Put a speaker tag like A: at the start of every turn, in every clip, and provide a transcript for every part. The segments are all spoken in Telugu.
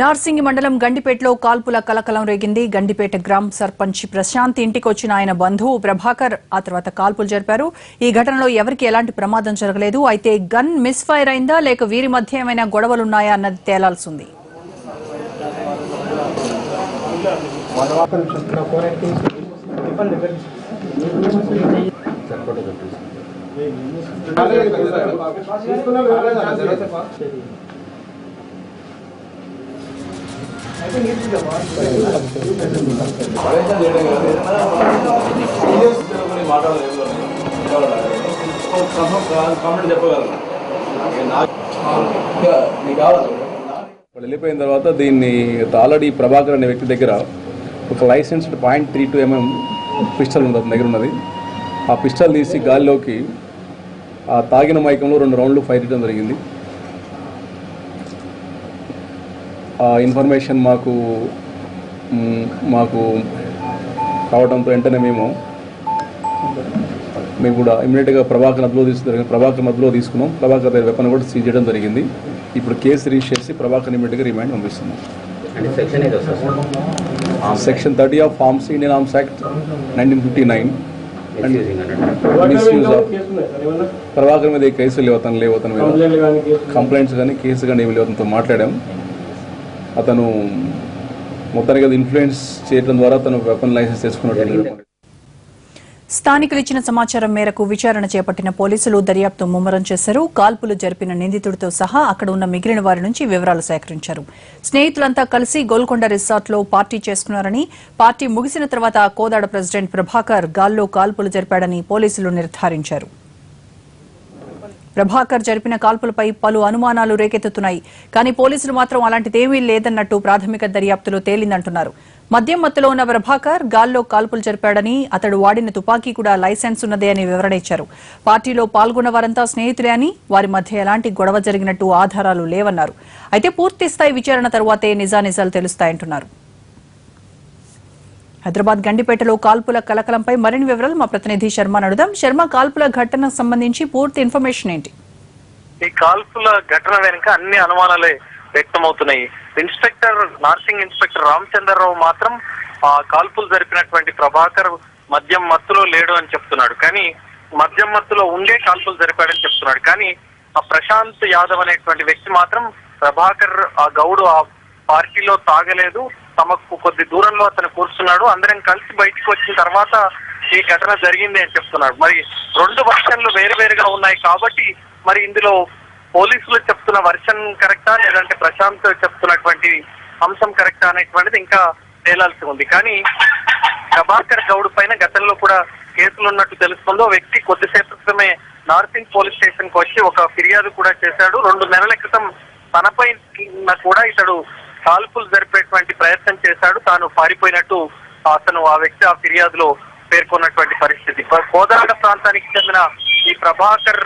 A: నార్సింగి మండలం గండిపేటలో కాల్పుల కలకలం రేగింది. గండిపేట గ్రామ సర్పంచ్ ప్రశాంత్ ఇంటికి వచ్చిన ఆయన బంధువు ప్రభాకర్ ఆ తర్వాత కాల్పులు జరిపారు. ఈ ఘటనలో ఎవరికి ఎలాంటి ప్రమాదం జరగలేదు. అయితే గన్ మిస్ ఫైర్ అయిందా లేక వీరి మధ్య ఏమైనా గొడవలున్నాయా అన్నది తేలాల్సింది.
B: వెళ్ళిపోయిన తర్వాత దీన్ని ఆల్రెడీ ప్రభాకర్ అనే వ్యక్తి దగ్గర ఒక లైసెన్స్డ్ .32mm పిస్టల్ దగ్గర ఉన్నది. ఆ పిస్టల్ తీసి గాలిలోకి ఆ తాగిన మైకంలో 2 రౌండ్లు ఫైర్ చేయడం జరిగింది. ఆ ఇన్ఫర్మేషన్ మాకు కావడంతో వెంటనే మేము కూడా ఇమ్మీడియట్గా ప్రభాకర్ మధ్యలో తీసుకున్నాం. ప్రభాకర్ దగ్గర వెపన్ కూడా సీజ్ చేయడం జరిగింది. ఇప్పుడు కేసు రిజిస్టర్ చేసి ప్రభాకర్ ఇమ్మీడియట్గా రిమాండ్ పంపిస్తున్నాం. Section 30 of Arms Indian Arms Act 1959 misuse of Prabhakar మీద కేసులు లేవు. అతను మీద కంప్లైంట్స్ కానీ కేసు కానీ ఏమి లేవు. అతనితో మాట్లాడాం. అతను మొత్తానికి ఇన్ఫ్లుయెన్స్ చేయడం ద్వారా తను వెపన్ లైసెన్స్ తెచ్చుకున్నట్టు.
A: స్థానికులు ఇచ్చిన సమాచారం మేరకు విచారణ చేపట్టిన పోలీసులు దర్యాప్తు ముమ్మరం చేశారు. కాల్పులు జరిపిన నిందితుడితో సహా అక్కడ ఉన్న మిగిలిన వారి నుంచి వివరాలు సేకరించారు. స్నేహితులంతా కలిసి గోల్కొండ రిసార్ట్లో పార్టీ చేసుకున్నారని, పార్టీ ముగిసిన తర్వాత కోదాడ ప్రెసిడెంట్ ప్రభాకర్ గాల్లో కాల్పులు జరిపాడని పోలీసులు నిర్ధారించారు. ప్రభాకర్ జరిపిన కాల్పులపై పలు అనుమానాలు రేకెత్తుతున్నాయి. కానీ పోలీసులు మాత్రం అలాంటిదేమీ లేదన్నట్టు ప్రాథమిక దర్యాప్తులో తేలిందంటున్నారు. మద్యం మత్తులో ఉన్న ప్రభాకర్ గాల్లో కాల్పులు జరిపాడని, అతడు వాడిన తుపాకీ కూడా లైసెన్స్ ఉన్నదే అని వివరణ ఇచ్చారు. పార్టీలో పాల్గొన్న వారంతా స్నేహితులే అని, వారి మధ్య ఎలాంటి గొడవ జరిగినట్టు ఆధారాలు లేవన్నారు. అయితే పూర్తిస్థాయి విచారణ తరువాతే నిజానిజాలు తెలుస్తాయంటున్నారు. హైదరాబాద్ గండిపేటలో కాల్పుల కలకలంపై మరిన్ని వివరాలు మా ప్రతినిధి శర్మ అడుగుదాం. శర్మ, కాల్పుల ఘటనకు సంబంధించి పూర్తి ఇన్ఫర్మేషన్ ఏంటి?
C: ఈ కాల్పుల ఘటన వెనుక అన్ని అనుమానాలే వ్యక్తమవుతున్నాయి. నార్సింగ్ ఇన్స్పెక్టర్ రామచంద్రరావు మాత్రం ఆ కాల్పులు జరిపినటువంటి ప్రభాకర్ మద్యం మత్తులో లేడు అని చెప్తున్నాడు. కానీ మద్యం మత్తులో ఉండే కాల్పులు జరిపాడని చెప్తున్నాడు. కానీ ఆ ప్రశాంత్ యాదవ్ అనేటువంటి వ్యక్తి మాత్రం ప్రభాకర్ ఆ గౌడు ఆ పార్టీలో తాగలేదు, తమకు కొద్ది దూరంలో అతను కూర్చున్నాడు, అందరం కలిసి బయటకు వచ్చిన తర్వాత ఈ ఘటన జరిగింది అని చెప్తున్నాడు. మరి 2 వర్షన్లు వేరువేరుగా ఉన్నాయి కాబట్టి మరి ఇందులో పోలీసులు చెప్తున్న వర్షన్ కరెక్టా లేదంటే ప్రశాంత్ చెప్తున్నటువంటి అంశం కరెక్టా అనేటువంటిది ఇంకా తేలాల్సి ఉంది. కానీ ప్రభాకర్ గౌడ్ పైన గతంలో కూడా కేసులు ఉన్నట్టు తెలుస్తుందో వ్యక్తి కొద్దిసేపు క్రితమే నార్సింగ్ పోలీస్ స్టేషన్ కు వచ్చి ఒక ఫిర్యాదు కూడా చేశాడు. 2 నెలల క్రితం తనపై కూడా ఇతడు కాల్పులు జరిపేటువంటి ప్రయత్నం చేశాడు, తాను పారిపోయినట్టు అతను ఆ వ్యక్తి ఆ ఫిర్యాదులో పేర్కొన్నటువంటి పరిస్థితి. కోదాడ ప్రాంతానికి చెందిన ఈ ప్రభాకర్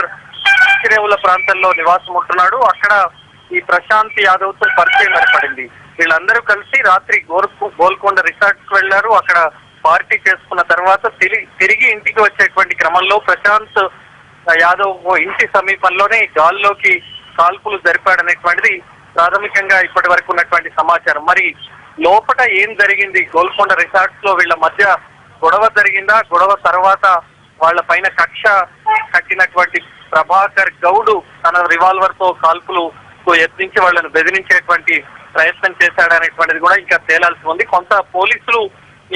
C: చిరేవుల ప్రాంతంలో నివాసం ఉంటున్నాడు. అక్కడ ఈ ప్రశాంత్ యాదవ్ తో పరిచయం ఏర్పడింది. వీళ్ళందరూ కలిసి రాత్రి గోల్కొండ రిసార్ట్ కు వెళ్లారు. అక్కడ పార్టీ చేసుకున్న తర్వాత తిరిగి ఇంటికి వచ్చేటువంటి క్రమంలో ప్రశాంత్ యాదవ్ ఇంటి సమీపంలోనే గాల్లోకి కాల్పులు జరిపాడనేటువంటిది ప్రాథమికంగా ఇప్పటి వరకు ఉన్నటువంటి సమాచారం. మరి లోపల ఏం జరిగింది, గోల్కొండ రిసార్ట్స్ లో వీళ్ళ మధ్య గొడవ జరిగిందా, గొడవ తర్వాత వాళ్ళ పైన కక్ష కట్టినటువంటి ప్రభాకర్ గౌడు తన రివాల్వర్ తో కాల్పులు యత్నించి వాళ్ళను బెదిరించేటువంటి ప్రయత్నం చేశాడనేటువంటిది కూడా ఇంకా తేలాల్సి ఉంది. కొంత పోలీసులు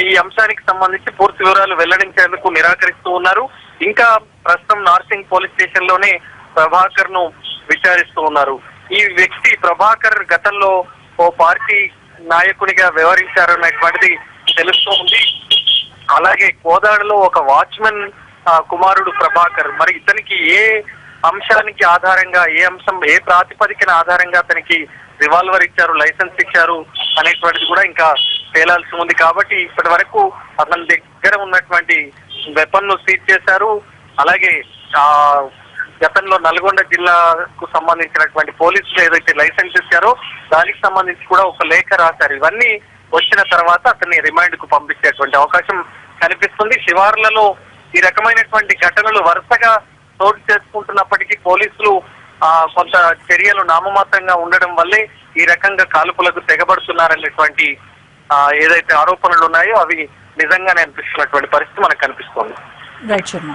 C: ఈ అంశానికి సంబంధించి పూర్తి వివరాలు వెల్లడించేందుకు నిరాకరిస్తూ ఉన్నారు. ఇంకా ప్రస్తుతం నార్సింగ్ పోలీస్ స్టేషన్ లోనే ప్రభాకర్ ను విచారిస్తూ ఉన్నారు. ఈ వ్యక్తి ప్రభాకర్ గతంలో ఓ పార్టీ నాయకునిగా వ్యవహరించారనేటువంటిది తెలుస్తూ ఉంది. అలాగే కోదాడలో ఒక వాచ్మెన్ కుమారుడు ప్రభాకర్, మరి ఇతనికి ఏ అంశానికి ఆధారంగా ఏ ప్రాతిపదికన ఆధారంగా అతనికి రివాల్వర్ ఇచ్చారు, లైసెన్స్ ఇచ్చారు అనేటువంటిది కూడా ఇంకా తేలాల్సి ఉంది. కాబట్టి ఇప్పటి వరకు అతని దగ్గర ఉన్నటువంటి వెపన్ ను సీజ్ చేశారు. అలాగే గతంలో నల్గొండ జిల్లాకు సంబంధించినటువంటి పోలీసులు ఏదైతే లైసెన్స్ ఇచ్చారో దానికి సంబంధించి కూడా ఒక లేఖ రాశారు. ఇవన్నీ వచ్చిన తర్వాత అతన్ని రిమాండ్ కు పంపించేటువంటి అవకాశం కనిపిస్తుంది. శివార్లలో ఈ రకమైనటువంటి ఘటనలు వరుసగా చోటు చేసుకుంటున్నప్పటికీ పోలీసులు కొంత చర్యలు నామమాత్రంగా ఉండడం వల్లే ఈ రకంగా కాల్పులకు తెగబడుతున్నారనేటువంటి ఏదైతే ఆరోపణలు ఉన్నాయో అవి నిజంగానే అనిపిస్తున్నటువంటి పరిస్థితి మనకు కనిపిస్తోంది.
A: రైట్ శర్మ.